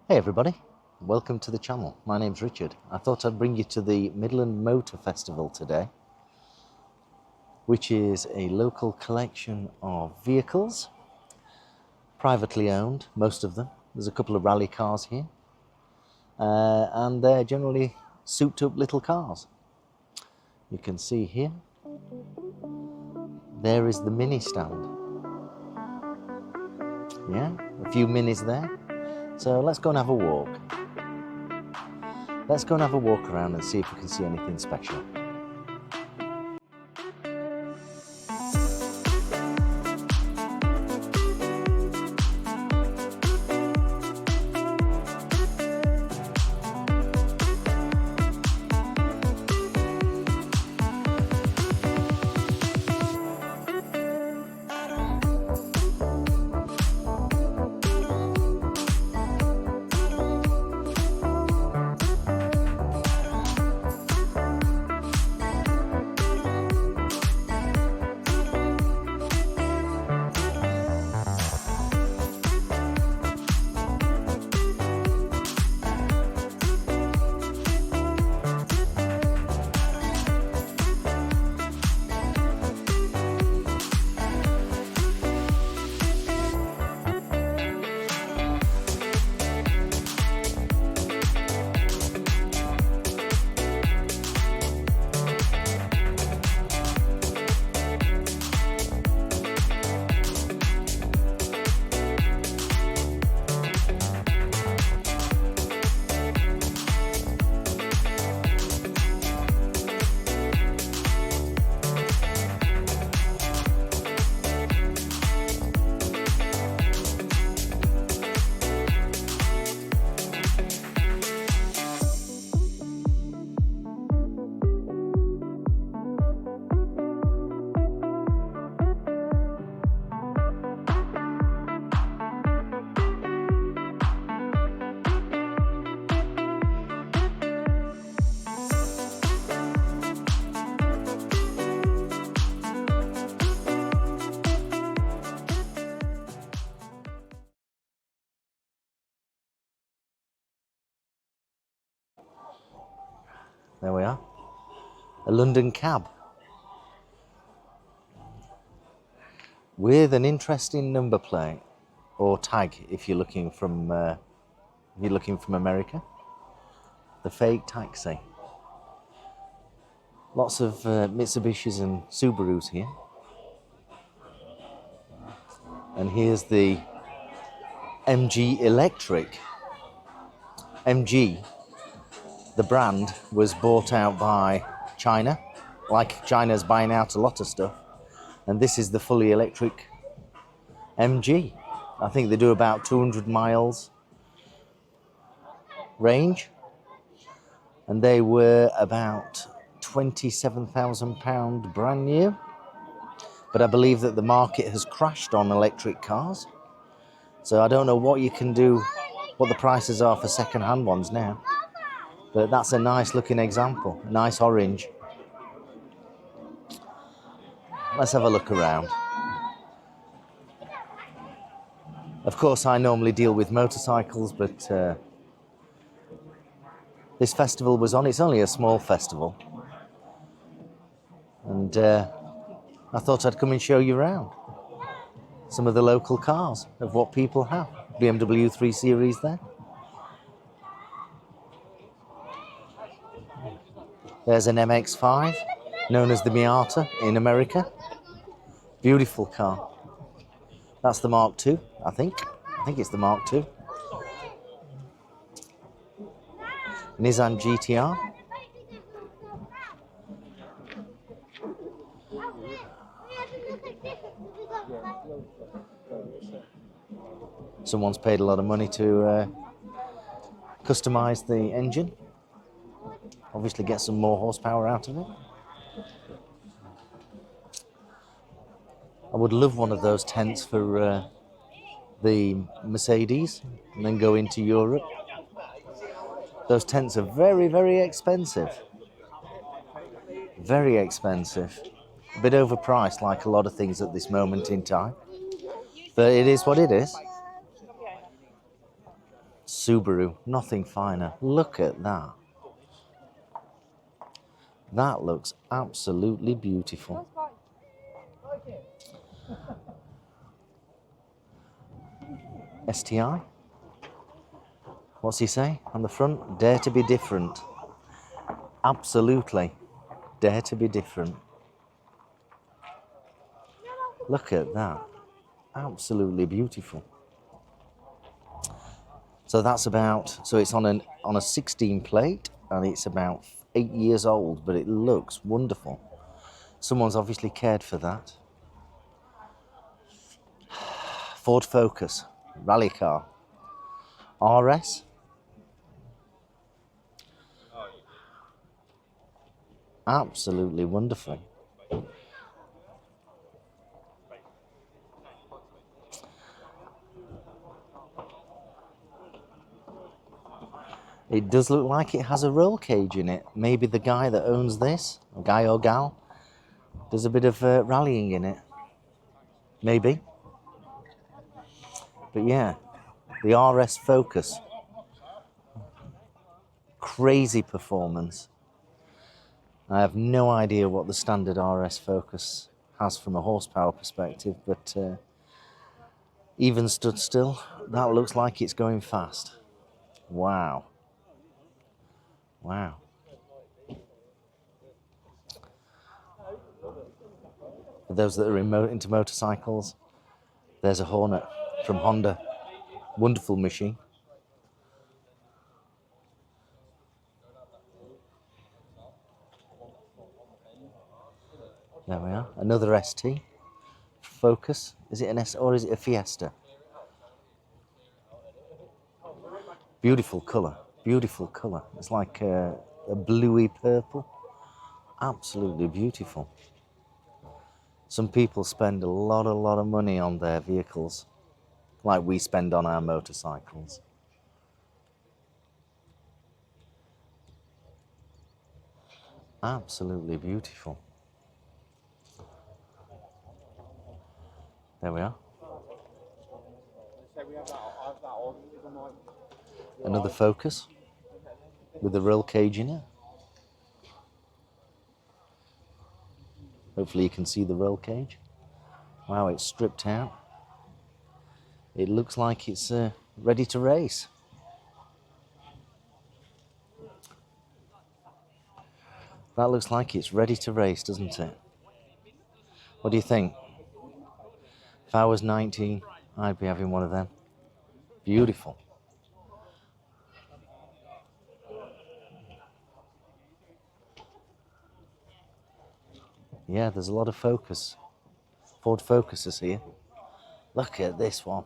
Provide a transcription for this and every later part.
Hey everybody, welcome to the channel. My name's Richard. I thought I'd bring you to the Midlands Motor Festival today, which is a local collection of vehicles, privately owned, most of them. There's a couple of rally cars here, and they're generally souped up little cars. You can see here, there is the mini stand. Yeah, a few minis there. So let's go and have a walk. Let's go and have a walk around and see if we can see anything special. There we are, a London cab with an interesting number plate or tag if you're looking from America. The fake taxi. Lots of Mitsubishis and Subarus here. And here's the MG Electric. MG, the brand, was bought out by China, like China's buying out a lot of stuff. And this is the fully electric MG. I think they do about 200 miles range. And they were about £27,000 brand new. But I believe that the market has crashed on electric cars. So I don't know what you can do, what the prices are for second-hand ones now. But that's a nice looking example, nice orange. Let's have a look around. Of course, I normally deal with motorcycles, but this festival was on. It's only a small festival. And I thought I'd come and show you around some of the local cars of what people have. BMW 3 Series there. There's an MX-5, known as the Miata in America. Beautiful car. That's the Mark II, I think. I think it's the Mark II. Nissan GTR. Someone's paid a lot of money to customize the engine. Obviously get some more horsepower out of it. I would love one of those tents for the Mercedes and then go into Europe. Those tents are very, very expensive. Very expensive. A bit overpriced, like a lot of things at this moment in time. But it is what it is. Subaru, nothing finer. Look at that. That looks absolutely beautiful. STI? What's he say on the front? Dare to be different. Absolutely. Dare to be different. Look at that. Absolutely beautiful. So that's about, so it's on a 16 plate and it's about 8 years old, but it looks wonderful. Someone's obviously cared for that. Ford Focus, rally car. RS. Absolutely wonderful. It does look like it has a roll cage in it. Maybe the guy that owns this, a guy or gal, does a bit of rallying in it. Maybe. But yeah, the RS Focus. Crazy performance. I have no idea what the standard RS Focus has from a horsepower perspective, but even stood still, that looks like it's going fast. Wow. Wow. For those that are into motorcycles, there's a Hornet from Honda. Wonderful machine. There we are. Another ST. Focus. Is it an S or is it a Fiesta? Beautiful colour. Beautiful colour. It's like a bluey purple. Absolutely beautiful. Some people spend a lot of money on their vehicles, like we spend on our motorcycles. Absolutely beautiful. There we are. Another Focus with a roll cage in it. Hopefully you can see the roll cage. Wow, it's stripped out. It looks like it's ready to race. That looks like it's ready to race, doesn't it? What do you think? If I was 19, I'd be having one of them. Beautiful. Yeah, there's a lot of Focus. Ford Focuses here. Look at this one.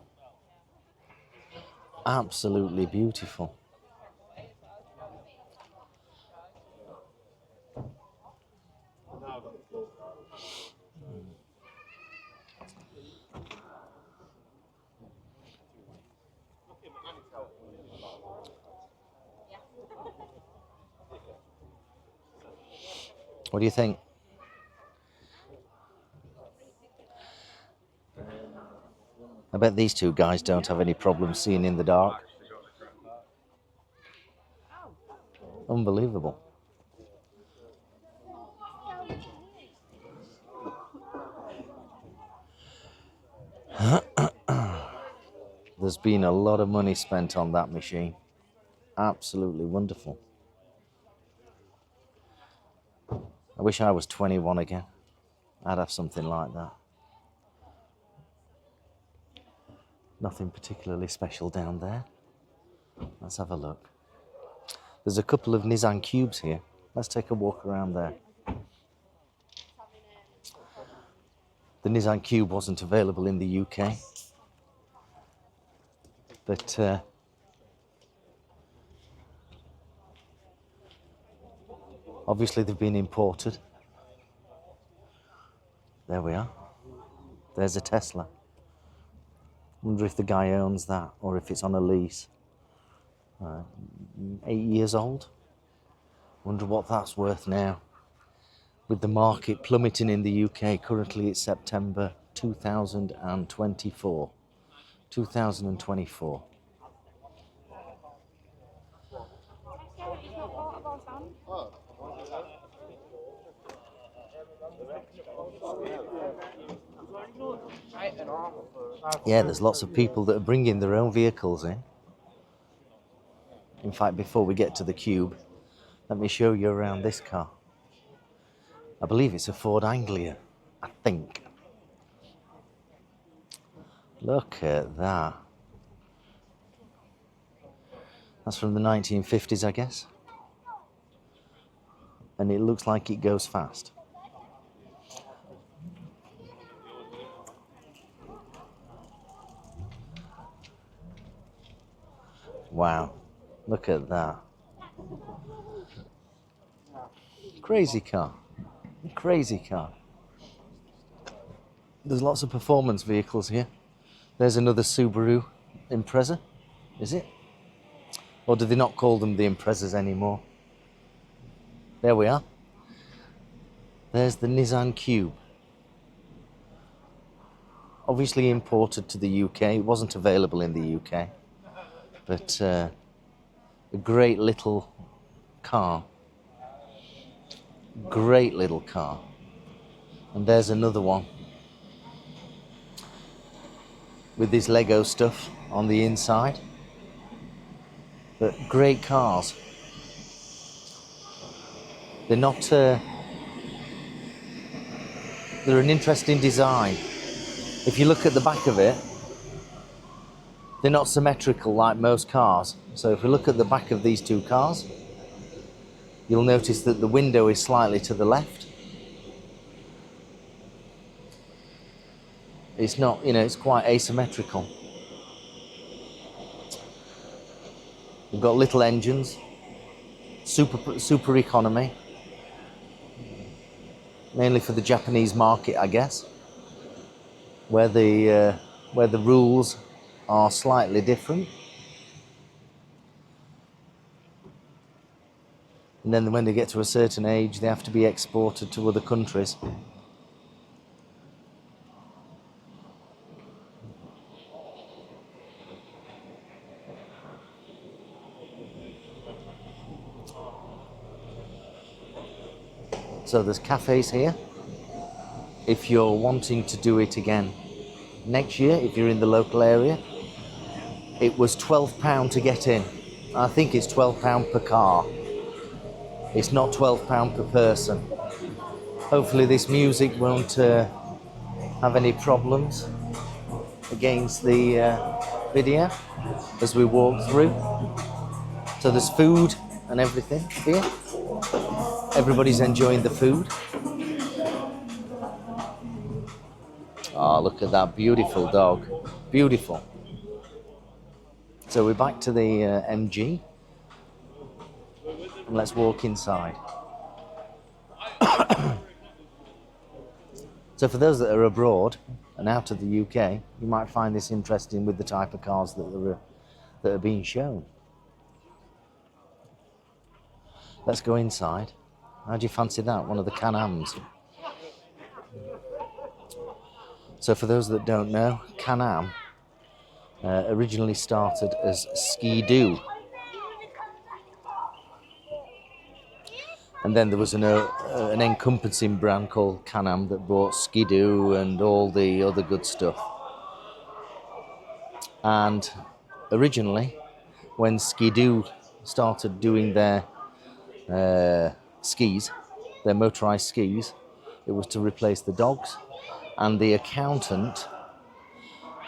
Absolutely beautiful. What do you think? I bet these two guys don't have any problem seeing in the dark. Unbelievable. There's been a lot of money spent on that machine. Absolutely wonderful. I wish I was 21 again. I'd have something like that. Nothing particularly special down there. Let's have a look. There's a couple of Nissan Cubes here. Let's take a walk around there. The Nissan Cube wasn't available in the UK, but obviously they've been imported. There we are. There's a Tesla. Wonder if the guy owns that or if it's on a lease. 8 years old. Wonder what that's worth now. With the market plummeting in the UK, currently it's September 2024. 2024. Yeah, there's lots of people that are bringing their own vehicles in. In fact, before we get to the Cube, let me show you around this car. I believe it's a Ford Anglia, I think. Look at that. That's from the 1950s, I guess. And it looks like it goes fast. Wow, look at that. Crazy car. Crazy car. There's lots of performance vehicles here. There's another Subaru Impreza, is it? Or do they not call them the Imprezas anymore? There we are. There's the Nissan Cube. Obviously imported to the UK. It wasn't available in the UK. But a great little car. Great little car. And there's another one with this Lego stuff on the inside. But great cars. They're not, they're an interesting design. If you look at the back of it, they're not symmetrical like most cars. So if we look at the back of these two cars, you'll notice that the window is slightly to the left. It's not, you know, it's quite asymmetrical. We've got little engines, super economy, mainly for the Japanese market, I guess, where the rules are slightly different. And then when they get to a certain age, they have to be exported to other countries. So there's cafes here. If you're wanting to do it again next year, if you're in the local area, it was £12 to get in. I think it's £12 per car. It's not £12 per person. Hopefully this music won't have any problems against the video as we walk through. So there's food and everything here. Everybody's enjoying the food. Oh, look at that beautiful dog. Beautiful. So we're back to the MG. And let's walk inside. So for those that are abroad and out of the UK, you might find this interesting with the type of cars that are being shown. Let's go inside. How do you fancy that? One of the Canams. So for those that don't know, Canam originally started as Ski-Doo. And then there was an encompassing brand called Canam that brought Ski-Doo and all the other good stuff. And originally, when Ski-Doo started doing their skis, their motorized skis, it was to replace the dogs. And the accountant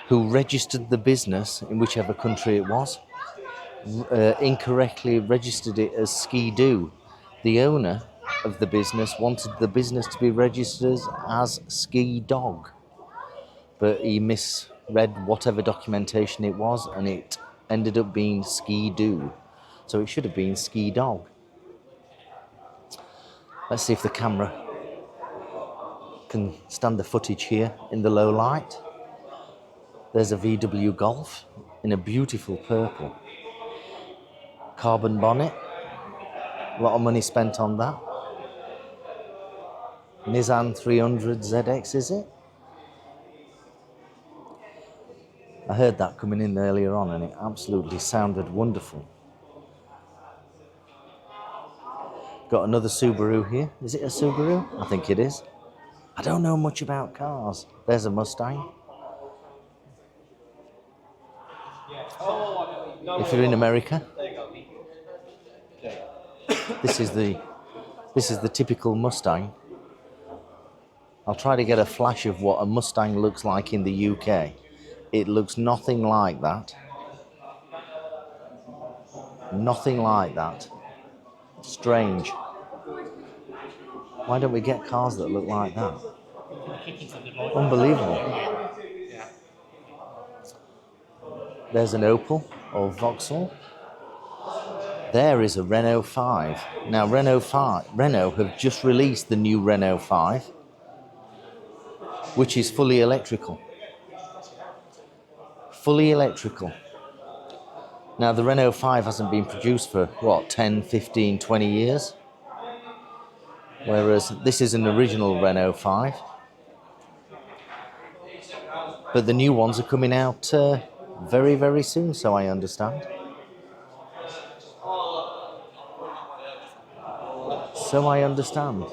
who registered the business in whichever country it was incorrectly registered it as Ski-Doo. The owner of the business wanted the business to be registered as Ski Dog, but he misread whatever documentation it was and it ended up being Ski-Doo. So it should have been Ski Dog. Let's see if the camera can stand the footage here in the low light. There's a VW Golf in a beautiful purple. Carbon bonnet. A lot of money spent on that. Nissan 300 ZX, is it? I heard that coming in earlier on and it absolutely sounded wonderful. Got another Subaru here. Is it a Subaru? I think it is. I don't know much about cars. There's a Mustang. If you're in America, this is the typical Mustang. I'll try to get a flash of what a Mustang looks like in the UK. It looks nothing like that. Nothing like that. Strange. Why don't we get cars that look like that? Unbelievable. There's an Opel or Vauxhall. There is a Renault 5. Now Renault have just released the new Renault 5, which is fully electrical. Fully electrical. Now the Renault 5 hasn't been produced for, what, 10, 15, 20 years? Whereas this is an original Renault 5. But the new ones are coming out very, very soon, so I understand. So I understand.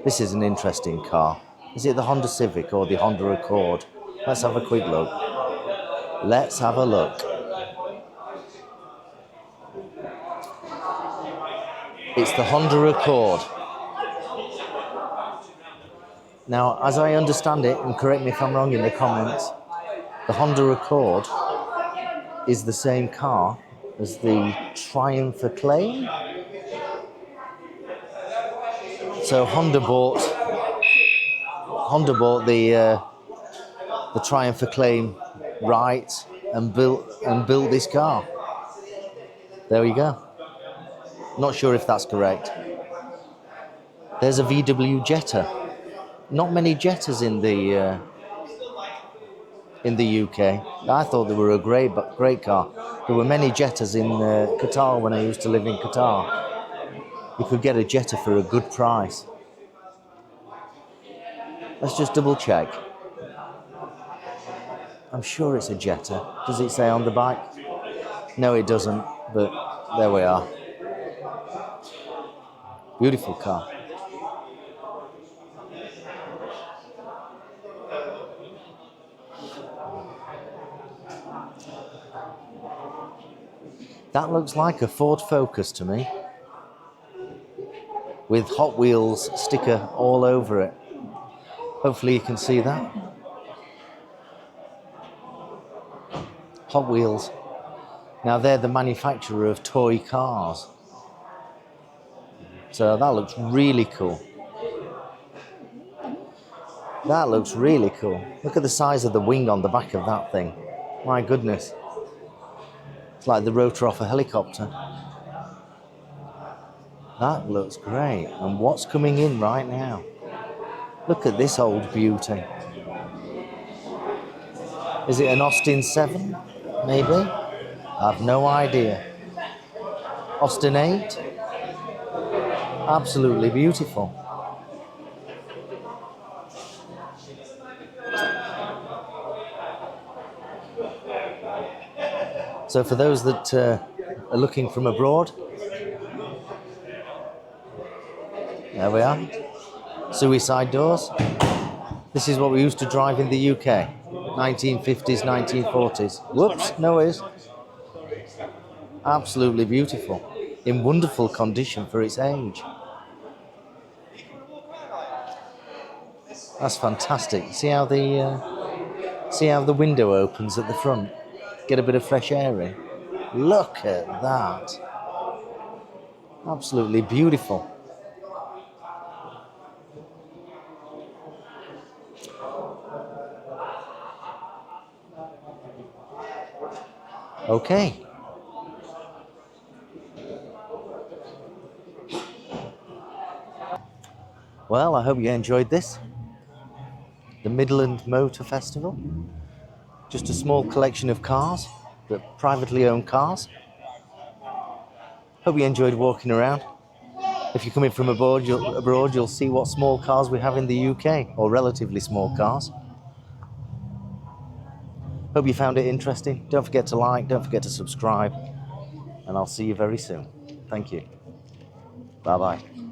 This is an interesting car. Is it the Honda Civic or the Honda Accord? Let's have a quick look. Let's have a look. It's the Honda Accord. Now, as I understand it, and correct me if I'm wrong in the comments, the Honda Accord is the same car as the Triumph Acclaim. So Honda bought the Triumph Acclaim right and built this car. There we go. Not sure if that's correct. There's a VW Jetta. Not many Jettas in the UK. I thought they were a great car. There were many Jettas in Qatar when I used to live in Qatar. You could get a Jetta for a good price. Let's just double check. I'm sure it's a Jetta. Does it say on the bike? No, it doesn't, but there we are. Beautiful car. That looks like a Ford Focus to me, with Hot Wheels sticker all over it. Hopefully you can see that. Hot Wheels. Now they're the manufacturer of toy cars. So that looks really cool. That looks really cool. Look at the size of the wing on the back of that thing. My goodness. It's like the rotor off a helicopter. That looks great. And what's coming in right now? Look at this old beauty. Is it an Austin 7? Maybe? I have no idea. Austin 8? Absolutely beautiful. So for those that are looking from abroad, there we are. Suicide doors. This is what we used to drive in the UK. 1950s, 1940s. Whoops, no worries. Absolutely beautiful. In wonderful condition for its age. That's fantastic. See how the window opens at the front? Get a bit of fresh air in. Look at that. Absolutely beautiful. Okay. Well, I hope you enjoyed this. The Midlands Motor Festival. Just a small collection of cars, but privately owned cars. Hope you enjoyed walking around. If you're coming from abroad, you'll see what small cars we have in the UK, or relatively small cars. Hope you found it interesting. Don't forget to like, don't forget to subscribe, and I'll see you very soon. Thank you. Bye-bye.